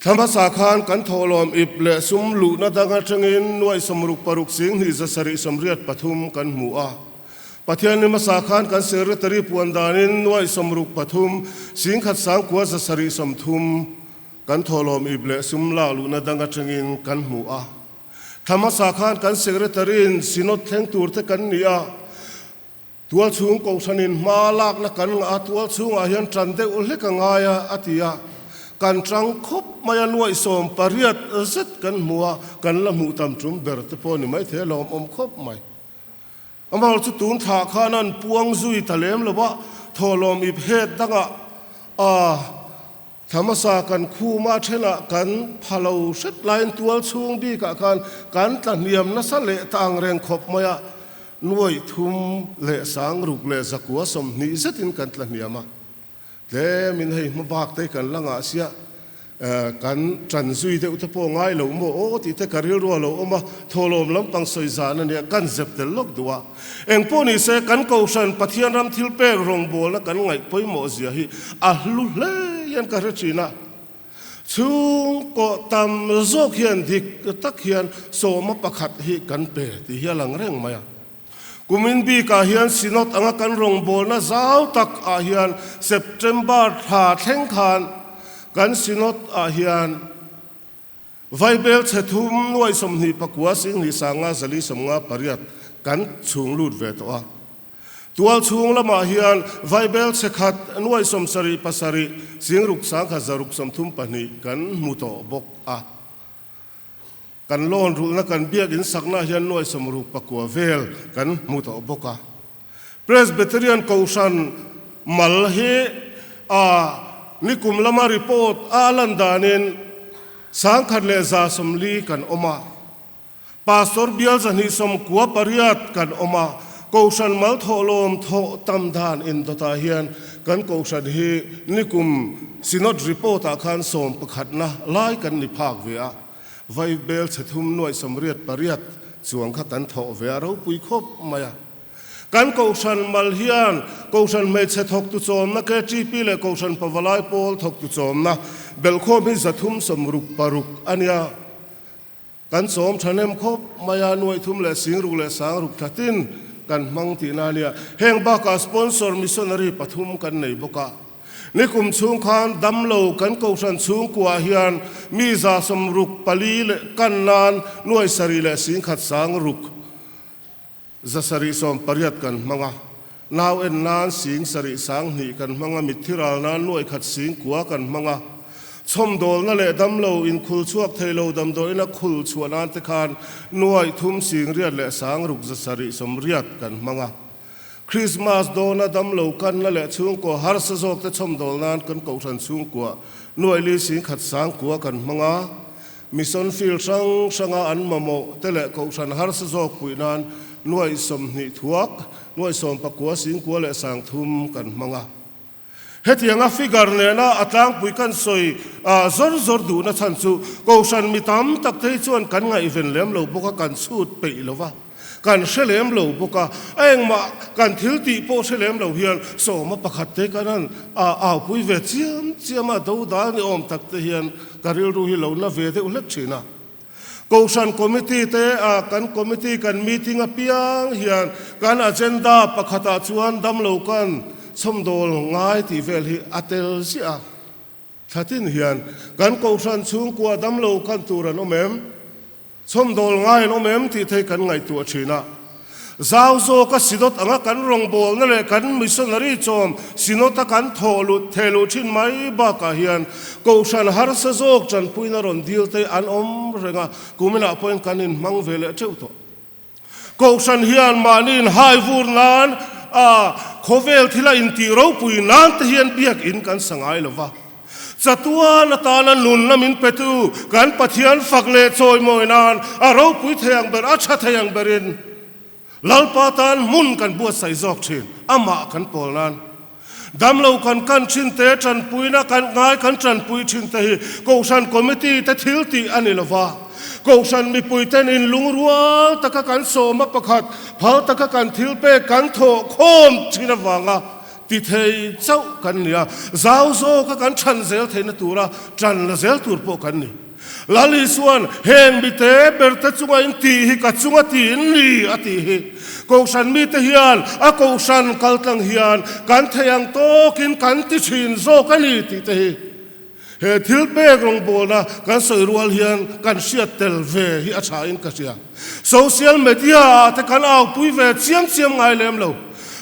thama sakhan kan tholom ip le sum lu na danga tangin nuai somruk paruk sing ni zasari somriat pathum kan mua pathian ni masakhan kan secretary puandanin nuai somruk pathum sing khat sang kwa zasari somthum kan tholom ip le sum la lu na danga tangin kan mua thama sakhan kan secretary in sinot thleng tur te kan nia tual chung ko sanin malak na kan nga tual chung a hian trande ul ka ngaya atia kan trăng khop maya nuai som pariat zet kan mua kan la mu tam trum ber te poni mai the lom om khop mai amal chu tun tha khanan puang zui talem loba tholom ip het danga a thamasa kan khu ma thena kan phalo set line tual chung bi ka kan taniam na sa le tang reng khop maya nuai thum le sang ruk le zakua som ni zetin kan tlaniama le min hei ma bak te kan langa sia kan tran zui de utapo ngai lo mo o ti te karil ro lo oma tholom lam pang soi zan ne kan zep tel lok duwa eng poni se kan ko san pathian ram thil pe rong bol na kan ngai poi mo zia hi a lu le yan ka rechina chung ko tam zok hian dik tak hian so ma pakhat hi kan pe ti hialang reng maya kumin bi ka hian sinot anga kan rong bol na zau tak a hian September tha thleng khan kan sinot a hian vaibel chethum nuai som ni pakwa sing ni sanga zali somnga pariat kan chung lut ve to a tual chung lama hian vaibel chekhat nuai som sari pasari sing ruk sang kha zaruk som thum pani kan muto bok a kan lon ru na kan biak in sakna hian noi somru pakwa vel kan muto boka presbyterian kausan mal he a nikum lama report alandanin sangkhat le za somli kan oma pastor bial zani som kwa pariat kan oma kausan mal tholom tho tamdan in dota hian kan kausan hi nikum sinod report a khan som pakhat na lai kan ni phak ve a vai bel chethum noi somriat pariat chuang kha kan tho ve ro pui khop maya kan kausan mal hian kausan me chethok tu chom na ke tp le kausan pawalai pol thok tu chom na belkhom hi zathum somruk paruk ania kan som thanem khop maya noi thum le singruk le sangruk thatin kan mang ti na nia heng ba ka sponsor missionary pathum kan nei boka nikum chung khan damlo kan kausan chung kwa hian mi za somruk pali le kannan nuai sari le sing khat sang ruk za sari som pariat kan manga naw en nan sing sari sang ni kan manga mithiral nan nuai khat sing kwa kan manga chom dol na le damlo in khul chuak thailo dam do ina khul chuanan te khan nuai thum sing riat le sang ruk za sari som riat kan manga Christmas dona damlo kan na le chung ko har sa zok te chom dol nan kan ko than chung ko nuai li sing khat sang ko kan manga mission field sanga an mamo te le ko than har sa zok puinan nuai som ni thuak nuai som pakwa sing ko le sang thum kan manga hetianga figure ne na atlang pui kan soi zor zor du na chan chu ko san mi tam tak thei chuan kan nga event lem lo boka kan chut pe lova kan selem lo boka engma kan thilti po selem lo hian so ma pakhat te kanan a pui ve chiam chiama do da ni om tak te hian karil ru hi lo na ve te ulek china Kousan committee te kan committee kan meeting apiang hian kan agenda pakhata chuan damlo kan somdol ngai ti vel hi atel sia thatin hian kan kousan chung kwa damlo kan turan omem somdol ngai omem ti thei kan ngai tu thina zauzo ka sidot anga kan rongbol na le kan missionary chom sinota kan tholu thelu thin mai ba ka hian kousan har sa jok chan puina ron dil te an om renga kumina point kanin mang vele cheuto kousan hian manin hai vurnan khovel thila in ti ro puinan te hian biak in kan sangai lova chatuan atana nun namin petu kan pathian fakle choi moinan a ro pui theyang ber a tha theyang berin lalpatan mun kan buat sai zok chin ama kan polnan damlo kan chin te chan puina kan ngai kan chan pui chin te hi kousan committee te thilti anilova kousan mi pui ten in lungrual taka kan soma pakhat phal taka kan thilpe kan tho khom china wanga ti thei chau kan nia zauzo ka kan chan zel theina tura chan la zel tur po kan ni lali suan heng bite berta chunga in ti hi ka chunga ti ni ati hi kousan mi te hian a kousan kaltlang hian kan theyang tokin kan ti chin zo kani ti te hi he thilpe rong bolna kan soirual hian kan siat tel ve hi a tha in ka sia social media te kan au pui ve chiam ngai lem lo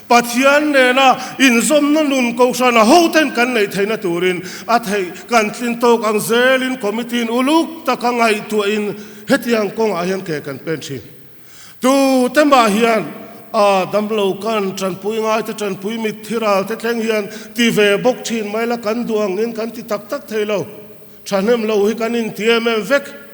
Pathian nena in zom na nun kousan a hoten kan nei theina turin a thei kan tlin tok ang zelin committee in uluk taka ngai tu in hetiang kong a hian ke kan penchi tu temba hian damlo kan chanpui ngai te chanpui mit thiral te thleng hian ti ve bok thin mai la kan duang in kan ti tak theilo thanem lo hi kan in tiam vek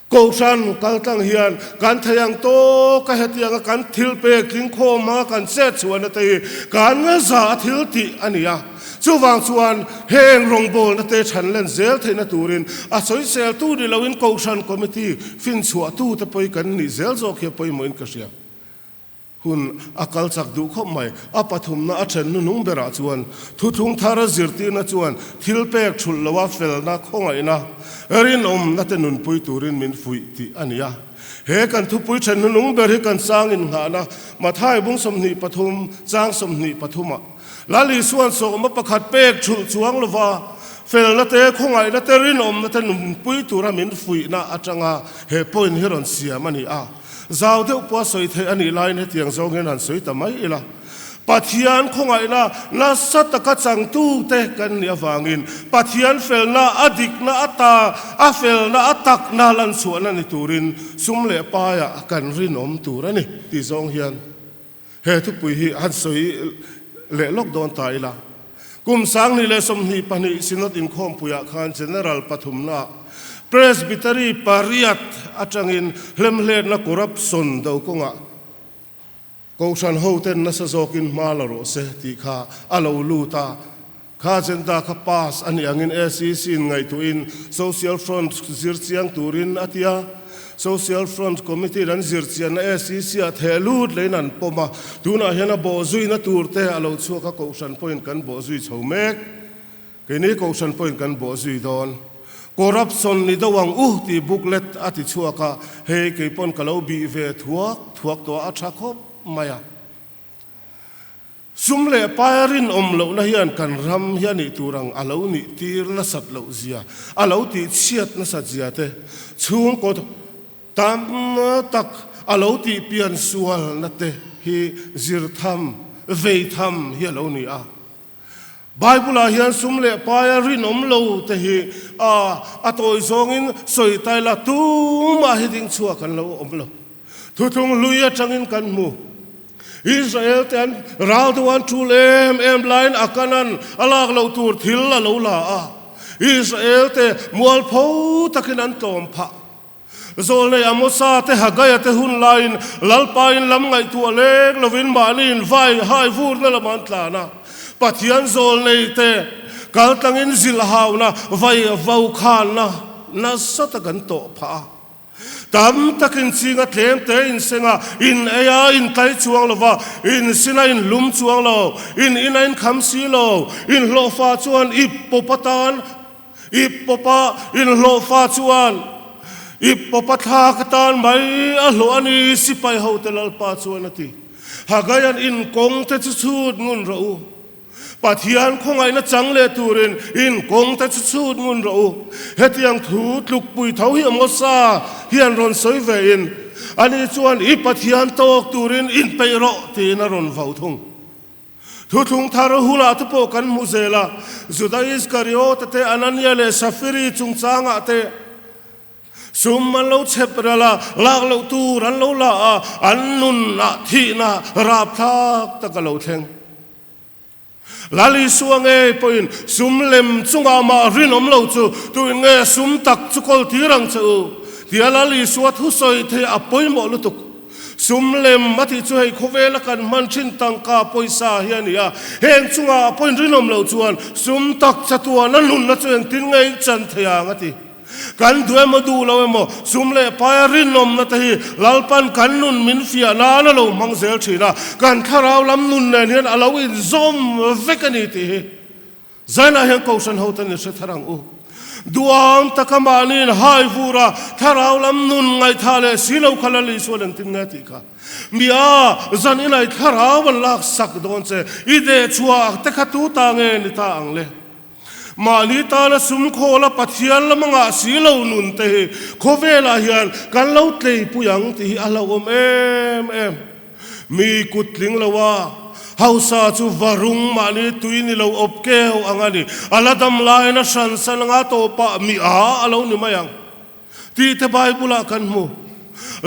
kousan kaltang hian kan thayang to ka hetiang kan thilpe Inkhawm ma kan set chuan te kan za thilti ania chuwang chuan heng rongbol na te thanlen zel theina turin a soi sel tu di lowin kousan committee fin chua tu te poi kan ni zel zo khe poi moin ka sia hun akal chak du khom mai a pathum na a then nu nung bera chuan thu thung thara zirti na chuan thilpek thul lawa fel na khongai na erin na te nun pui turin min fui ti ania he kan thu pui then nu nung ber hi kan sang in ha na mathai bung somni pathum chang somni pathuma lali suan so ma pakhat pek thul chuang lova fel na te khongai na te rin na te nun pui tura min fui na atanga he point hiron siam ani a zau deuh po soi the ani lai ne tiang zong hen han soi tamai ila pathian khongai na sataka chang tu te kan ni awangin pathian fel na adik na ata a fel na atak na lan suan ani turin sumle pa ya kan rinom turani ti zong hian he thu pui hi han soi le lok don ta ila kum sang ni le som ni pani sinot Inkhawm puya khan general pathumna presbytery pariat atangin hlemhle na corruption do konga kousan hoten na sazokin malaro se ti kha alo luta kha jenda kha pass ani angin SEC ngai tu in social front zirchiang turin atia social front committee ran zirchian na SEC a thelut leinan poma tuna hena bo zui na turte alo chuka kousan point kan bo zui chhomek kini kousan point kan bo zui don corruption ni dawang ti booklet ati chuaka he ke pon kalo bi ve thuak to a thakop maya sumle pairin omlo na hian kan ram hiani turang alo ni tir na sat lo zia alo ti chiat na sat zia te chung ko tam tak alo ti pian sual na te hi zirtham veitham hi alo ni a Bible hian sumle pairin omlo te hi atoi zongin soi tai la tu ma hiding chua kan lo omlo thuthung luya changin kan mu Israel ten round 1 2 em line akanan alak lo tur thil la lo la Israel te mual pho takinan tom pha zol nei amosa te hagaya te hun line lalpain lam ngai tu lek lovin manin vai hai vur na laman tlana pathian zol nei te kaltangin zil hauna vai vau khan na satagan to pha tam takin singa tlem te in senga in aya in tai chuang lova in sina in lum chuang lo in kham si lo in lo fa chuan ipopatan ipopa in lo fa chuan ipopatha katan mai a hlo ani sipai ho te lalpa chuan ati hagayan in kong te chut ngun ro pathian khongai na changle turin in kong te chut ngun ro hetiang thu tluk pui thau hi amosa hian ron soi ve in ani chuan I pathian tok turin in peiro te na ron vau thung thu thung thar hula te po kan muzela Judas Iscariot te Anania le Safiri chung changa te summan lo cheprala lak lo tu ran lo la annun na thi na rap thak takalo theng lali suange poin sumlem chunga ma rinom lo chu tu nge sum tak chukol tirang chu tia lali suat hu soi the apoi mo lutuk sumlem mati chu hei khovela kan man chin tangka poisa hiania hen chunga poin rinom lo chuan sum tak chatuan nun na chen tin ngai chan thea ngati kan duai madu lo mo sumle pairin nom na tahi lalpan kan nun min fia na na lo mangzel thina kan tharau lam nun ne hian alo in zom vekani ti zaina hian kausan hotan se tharang u duam takamanin hai vura tharau lam nun ngai thale silo khalali solen tin na ti kha mia zan inai tharau wan lak sak don che ide chua te khatu ta nge ni ta angle mani ta na sum khola pathian lamanga silo nun te khovela hian kan lo tlei puyang ti alo em mi kutling lawa hausa chu varung mani tuini lo opkeu angani aladam laina san san nga to pa mi a alo ni mayang ti te bible kan mu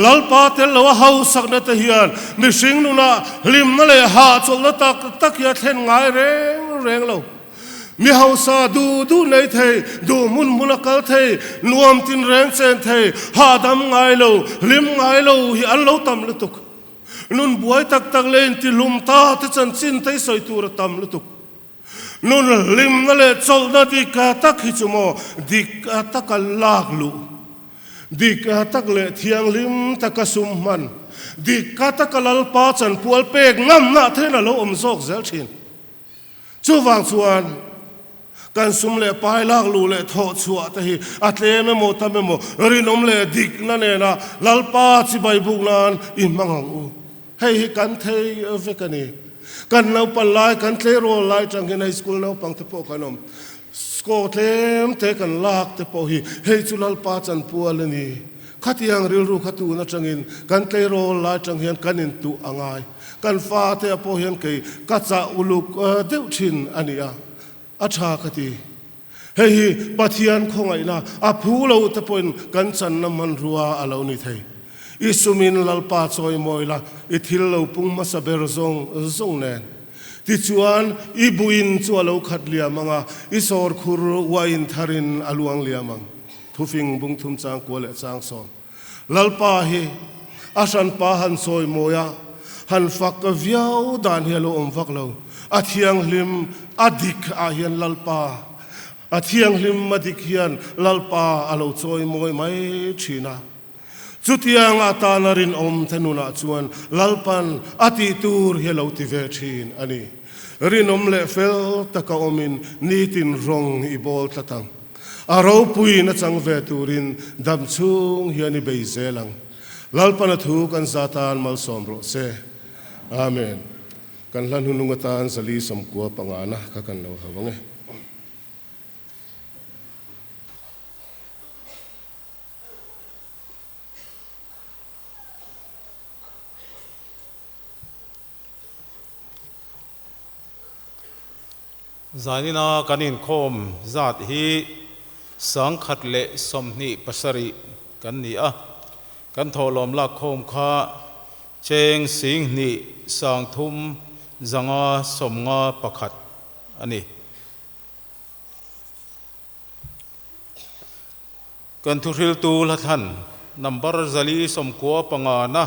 lalpa tel lawa hausak na te hian mi sing nu na lim na le ha chol na tak ya thlen ngai reng lo mi hausa du nei thei du mun munakal thei nuam tin reng chen thei ha dam ngai lo lim ngai lo hi an lo tam lutuk nun buai tak len ti lum ta te chan chin thei soi tur tam lutuk nun lim na le chol na ti ka tak hi chumo dik tak lak lu dik tak le thiang lim tak sum man dik tak lal pa chan pual pek ngam na the na lo om zok zel thin chu wang chuan kan sum le pai lak lu le tho chua ta hi atle me mo ta me mo rinom le dik na ne na lalpa chi bai buk nan I mangang u hei kan thei vekani kan no palai kan tle ro lai tang in high school no pang te po kanom sko tlem te kan lak te po hi hei chu lalpa chan pual ni khatiang ril ru khatu na changin kan tle ro lai tang hian kan in tu angai kan fa te po hian ke ka cha uluk deu thin ania acha kati hei pathian khongai na a phulo te poin kan chan na man ruwa alo ni thei isumin lalpa choi moila ithil lo pung ma saber zong nen ti chuan ibuin chu alo khat lia manga isor khur wain tharin aluang lia mang thufing bung thum chang ko le chang som lalpa hi asan pa han soi moya han fak viau dan helo om vak lo athiang lim adik a hian lalpa athiang lim madik hian lalpa alo choi moi mai thina chutiang atanarin om thanuna chuan lalpan ati tur helo ti ve thin ani rinom le fel taka omin nitin rong I bol tatang aro pui na chang ve turin dam chung hiani beiselang lalpan thu kan zatan mal somro se amen kan lan hunungatan sali samkua pangana ka kan lo hawange zanina kan Inkhawm zat hi sang khat le somni pasari kan ni a kan tholom la khom kha cheng sing ni sang thum zanga somnga pakhat ani kan Thuhriltu lathan number zali somkwa pangana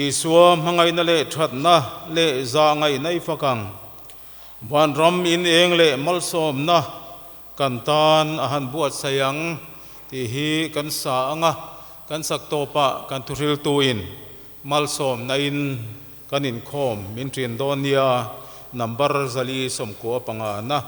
iswa mangai na le thatna le za ngai nai fakang wan ram in eng le malsom na kan tan ahan buat sayang ti hi kan sa anga kan sak topa kan Thuhriltu in malsom na in kan Inkhawm min trin donia number zali somko pangana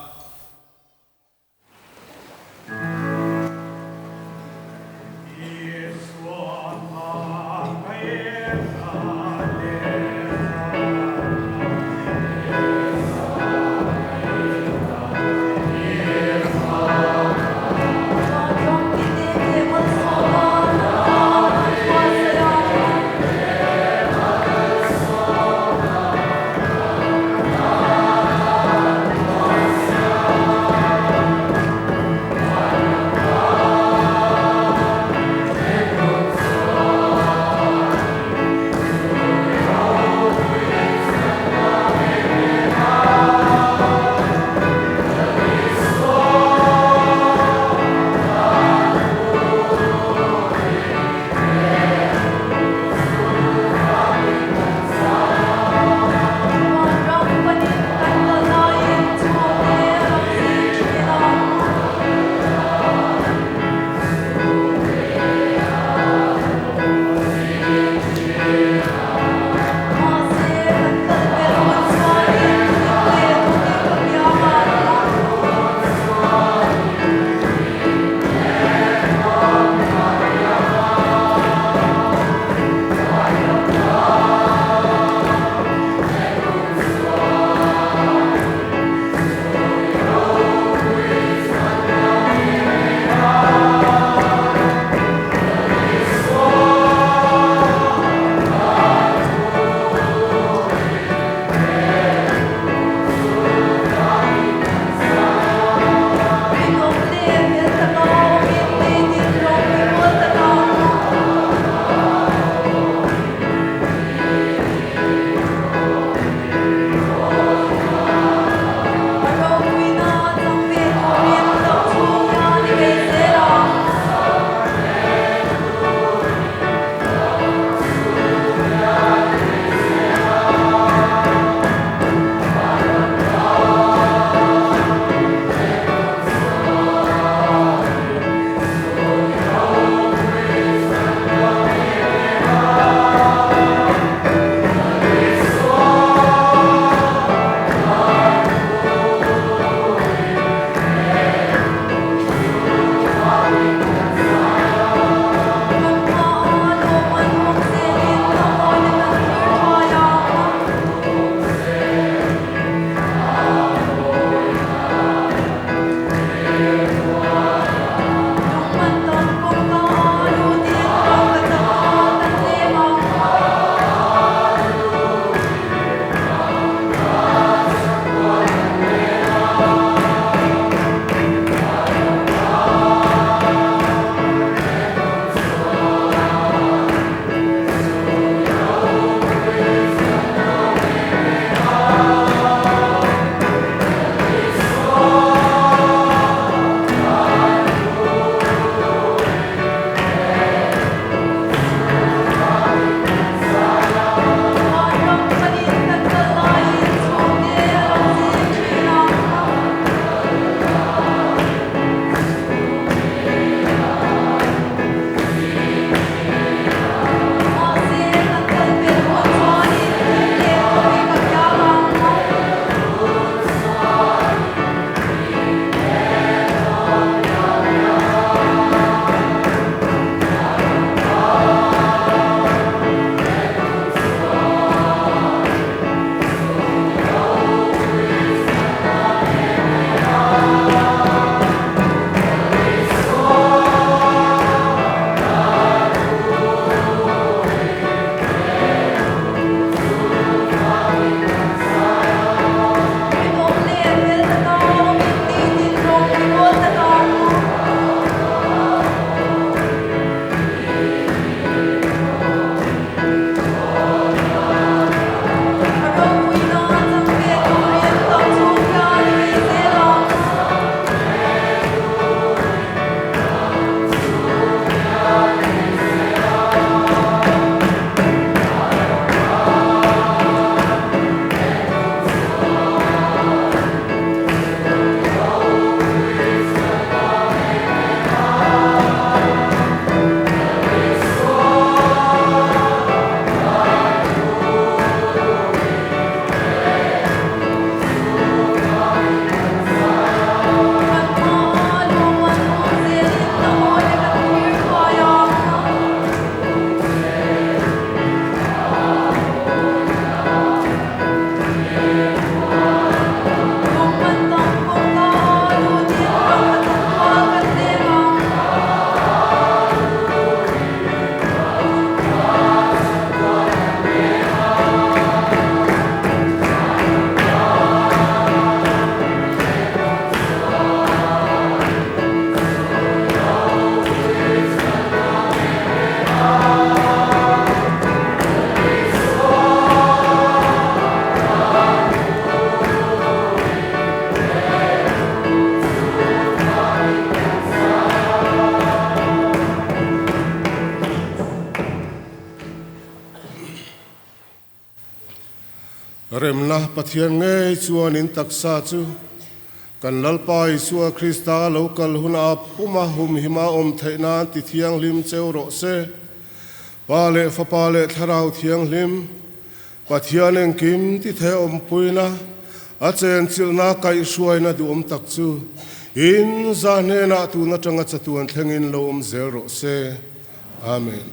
rem na Pathian nge chuan in taksa chu kan lalpa Isua Krista local huna puma hum hima theina ti thiang lim cheu ro se pale fa pale tharau thiang lim Pathian eng kim ti the puina a chen chilna kai suaina du tak chu in zane na tu na tanga chatuan thlengin lo zel ro se amen.